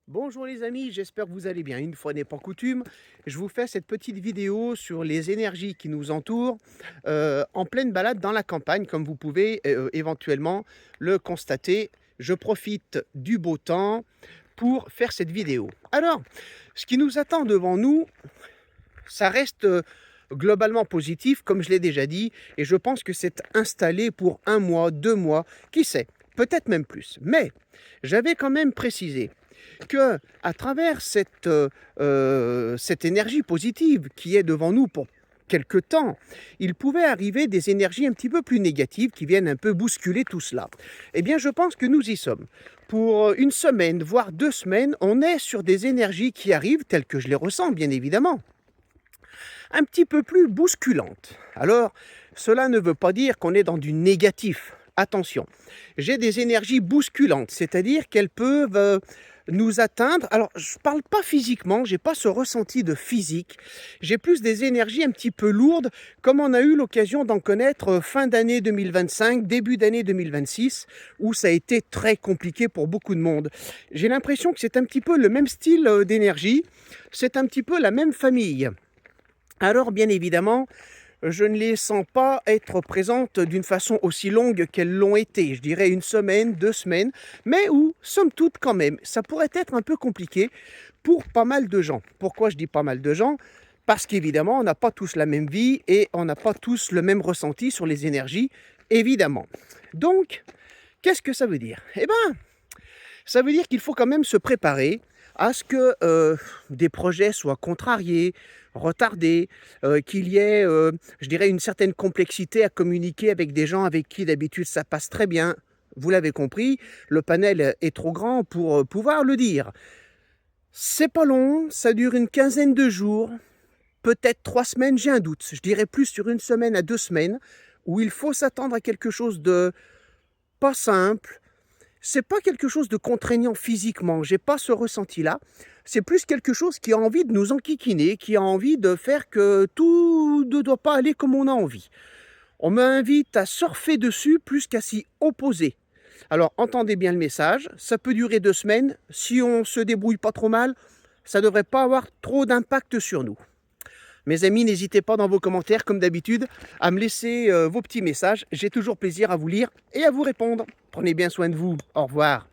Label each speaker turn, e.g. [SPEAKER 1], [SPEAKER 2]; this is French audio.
[SPEAKER 1] Bonjour les amis, j'espère que vous allez bien. Une fois n'est pas coutume, je vous fais cette petite vidéo sur les énergies qui nous entourent en pleine balade dans la campagne, comme vous pouvez éventuellement le constater. Je profite du beau temps pour faire cette vidéo. Alors, ce qui nous attend devant nous, ça reste globalement positif, comme je l'ai déjà dit, et je pense que c'est installé pour 1 mois, 2 mois, qui sait, peut-être même plus. Mais j'avais quand même précisé que à travers cette énergie positive qui est devant nous pour quelque temps, il pouvait arriver des énergies un petit peu plus négatives qui viennent un peu bousculer tout cela. Eh bien, je pense que nous y sommes. Pour une semaine, voire 2 semaines, on est sur des énergies qui arrivent, telles que je les ressens, bien évidemment, un petit peu plus bousculantes. Alors, cela ne veut pas dire qu'on est dans du négatif. Attention, j'ai des énergies bousculantes, c'est-à-dire qu'elles peuvent nous atteindre. Alors, je ne parle pas physiquement, je n'ai pas ce ressenti de physique. J'ai plus des énergies un petit peu lourdes, comme on a eu l'occasion d'en connaître fin d'année 2025, début d'année 2026, où ça a été très compliqué pour beaucoup de monde. J'ai l'impression que c'est un petit peu le même style d'énergie, c'est un petit peu la même famille. Alors, bien évidemment, je ne les sens pas être présentes d'une façon aussi longue qu'elles l'ont été. Je dirais une semaine, 2 semaines, mais où, somme toute, quand même, ça pourrait être un peu compliqué pour pas mal de gens. Pourquoi je dis pas mal de gens? Parce qu'évidemment, on n'a pas tous la même vie et on n'a pas tous le même ressenti sur les énergies, évidemment. Donc, qu'est-ce que ça veut dire? Eh bien, ça veut dire qu'il faut quand même se préparer à ce que des projets soient contrariés, retardés, qu'il y ait, je dirais, une certaine complexité à communiquer avec des gens avec qui d'habitude ça passe très bien. Vous l'avez compris, le panel est trop grand pour pouvoir le dire. C'est pas long, ça dure une quinzaine de jours, peut-être 3 semaines, j'ai un doute. Je dirais plus sur une semaine à 2 semaines, où il faut s'attendre à quelque chose de pas simple. C'est pas quelque chose de contraignant physiquement, j'ai pas ce ressenti-là. C'est plus quelque chose qui a envie de nous enquiquiner, qui a envie de faire que tout ne doit pas aller comme on a envie. On m'invite à surfer dessus plus qu'à s'y opposer. Alors entendez bien le message, ça peut durer 2 semaines. Si on se débrouille pas trop mal, ça devrait pas avoir trop d'impact sur nous. Mes amis, n'hésitez pas dans vos commentaires, comme d'habitude, à me laisser vos petits messages. J'ai toujours plaisir à vous lire et à vous répondre. Prenez bien soin de vous. Au revoir.